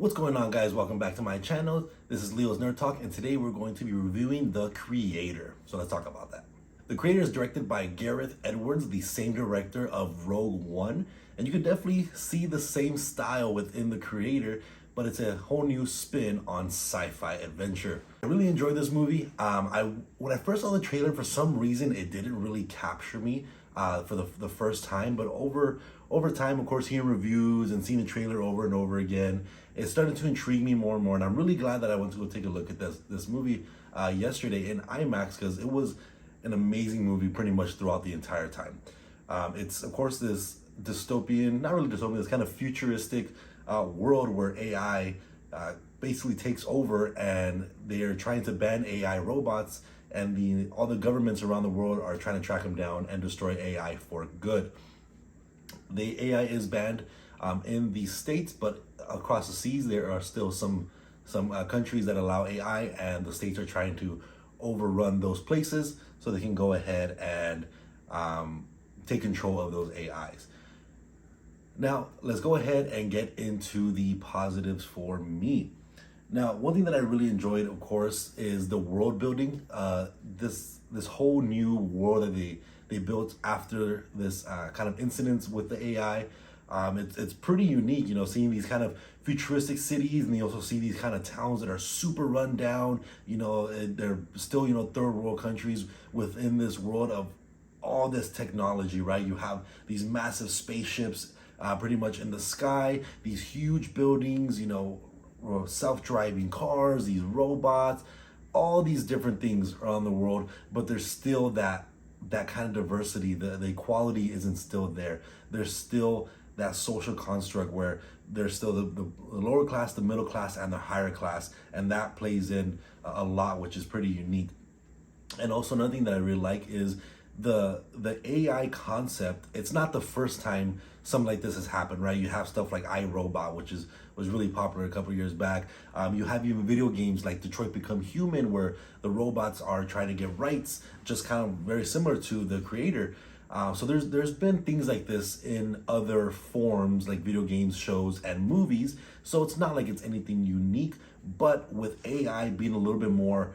What's going on, guys? Welcome back to my channel. This is Leo's Nerd Talk, and today we're going to be reviewing The Creator. So let's talk about that. The Creator is directed by Gareth Edwards, the same director of Rogue One, and you can definitely see the same style within The Creator, but it's a whole new spin on sci-fi adventure. I really enjoyed this movie. When I first saw the trailer, for some reason it didn't really capture me for the first time, but over time, of course, hearing reviews and seeing the trailer over and over again, it started to intrigue me more and more. And I'm really glad that I went to go take a look at this movie yesterday in IMAX, because it was an amazing movie pretty much throughout the entire time. It's, of course, this dystopian, not really dystopian, this kind of futuristic world where AI basically takes over, and they are trying to ban AI robots, and all the governments around the world are trying to track them down and destroy AI for good. The AI is banned in the States, but across the seas there are still some countries that allow AI, and the states are trying to overrun those places so they can go ahead and take control of those AIs. Now, let's go ahead and get into the positives for me. Now, one thing that I really enjoyed, of course, is the world building. This whole new world that they built after this kind of incidents with the AI. It's pretty unique, seeing these kind of futuristic cities, and you also see these kind of towns that are super run down. They're still, third world countries within this world of all this technology, right? You have these massive spaceships pretty much in the sky, these huge buildings, self-driving cars, these robots, all these different things around the world, but there's still that kind of diversity. The equality isn't still there. There's still that social construct where there's still the lower class, the middle class, and the higher class, and that plays in a lot, which is pretty unique. And also another thing that I really like is the AI concept. It's not the first time something like this has happened, right? You have stuff like iRobot, which was really popular a couple of years back. You have even video games like Detroit Become Human, where the robots are trying to get rights, just kind of very similar to The Creator. So there's been things like this in other forms, like video games, shows, and movies. So it's not like it's anything unique, but with AI being a little bit more,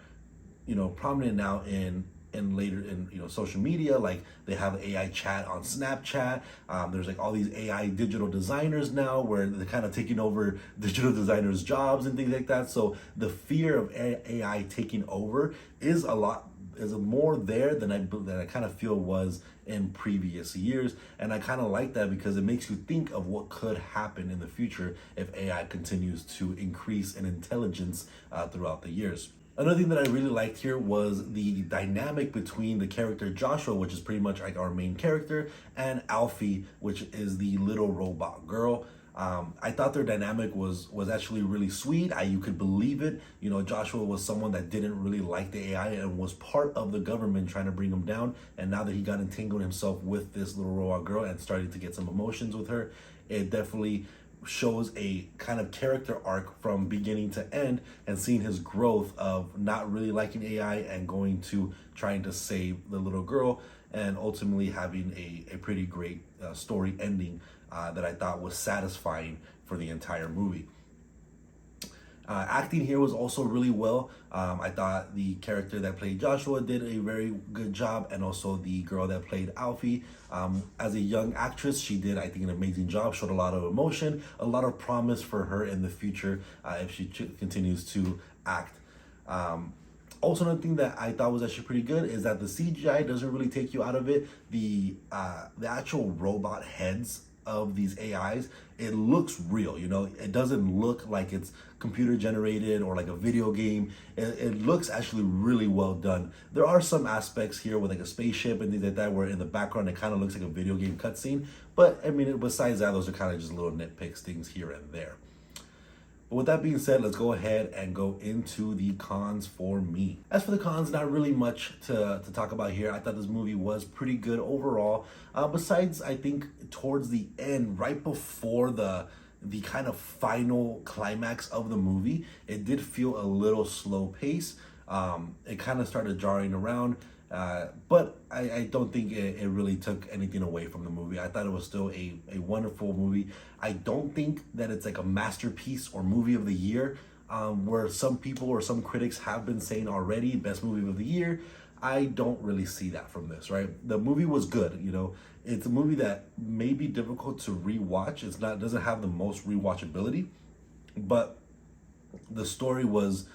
prominent now in social media, like they have AI chat on Snapchat. There's like all these AI digital designers now, where they're kind of taking over digital designers' jobs and things like that. So the fear of AI taking over is more there than I kind of feel was in previous years. And I kind of like that, because it makes you think of what could happen in the future if AI continues to increase in intelligence throughout the years. Another thing that I really liked here was the dynamic between the character Joshua, which is pretty much like our main character, and Alfie, which is the little robot girl. I thought their dynamic was actually really sweet. You could believe it. Joshua was someone that didn't really like the AI and was part of the government trying to bring him down. And now that he got entangled himself with this little robot girl and started to get some emotions with her, it definitely shows a kind of character arc from beginning to end, and seeing his growth of not really liking AI and going to trying to save the little girl, and ultimately having a pretty great story ending that I thought was satisfying for the entire movie. Acting here was also really well. I thought the character that played Joshua did a very good job, and also the girl that played Alfie. As a young actress, she did, I think, an amazing job, showed a lot of emotion, a lot of promise for her in the future if she continues to act. Also, another thing that I thought was actually pretty good is that the CGI doesn't really take you out of it. The actual robot heads of these AIs, it looks real. It doesn't look like it's computer generated or like a video game. It looks actually really well done. There are some aspects here with like a spaceship and things like that, where in the background it kind of looks like a video game cutscene, but I mean, besides that, those are kind of just little nitpicks, things here and there. But with that being said, let's go ahead and go into the cons for me. As for the cons, not really much to talk about here. I thought this movie was pretty good overall. Besides, I think towards the end, right before the kind of final climax of the movie, it did feel a little slow pace. It kind of started jarring around. But I don't think it really took anything away from the movie. I thought it was still a wonderful movie. I don't think that it's like a masterpiece or movie of the year, where some people or some critics have been saying already best movie of the year. I don't really see that from this, right? The movie was good, you know. It's a movie that may be difficult to rewatch. It doesn't have the most rewatchability, but the story was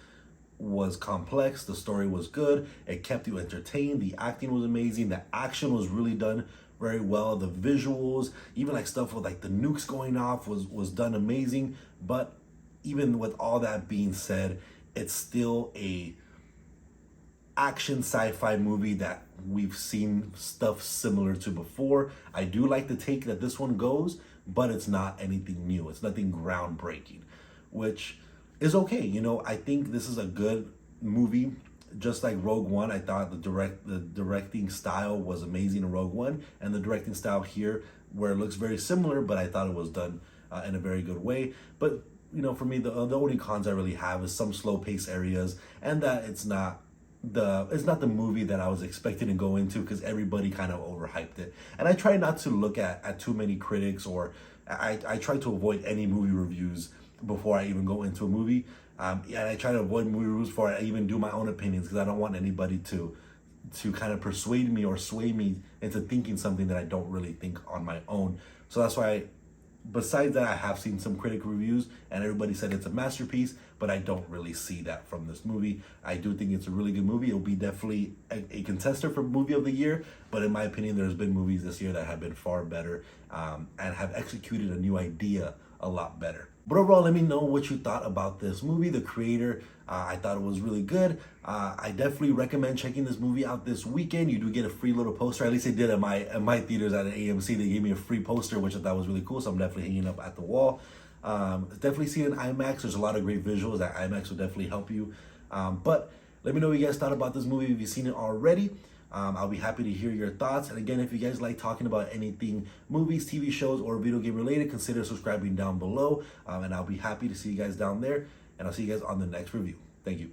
complex. The story was good. It kept you entertained. The acting was amazing. The action was really done very well. The visuals, even like stuff with like the nukes going off, was done amazing. But even with all that being said, it's still a action sci-fi movie that we've seen stuff similar to before. I do like the take that this one goes, but it's not anything new. It's nothing groundbreaking, which is okay. You know, I think this is a good movie. Just like Rogue One, I thought the directing style was amazing in Rogue One, and the directing style here, where it looks very similar, but I thought it was done in a very good way. But you know, for me, the only cons I really have is some slow pace areas, and that it's not the movie that I was expecting to go into, because everybody kind of overhyped it. And I try not to look at too many critics, or I try to avoid any movie reviews before I even go into a movie. And I try to avoid movie reviews before I even do my own opinions, because I don't want anybody to kind of persuade me or sway me into thinking something that I don't really think on my own. So that's why, besides that, I have seen some critic reviews and everybody said it's a masterpiece, but I don't really see that from this movie. I do think it's a really good movie. It'll be definitely a contender for movie of the year, but in my opinion, there's been movies this year that have been far better, and have executed a new idea a lot better. But overall, let me know what you thought about this movie, The Creator. I thought it was really good. I definitely recommend checking this movie out this weekend. You do get a free little poster. At least they did at my theaters at an AMC. They gave me a free poster, which I thought was really cool. So I'm definitely hanging up at the wall. Definitely see it in IMAX. There's a lot of great visuals that IMAX will definitely help you. But let me know what you guys thought about this movie if you've seen it already. I'll be happy to hear your thoughts. And again, if you guys like talking about anything movies, TV shows, or video game related, consider subscribing down below. And I'll be happy to see you guys down there. And I'll see you guys on the next review. Thank you.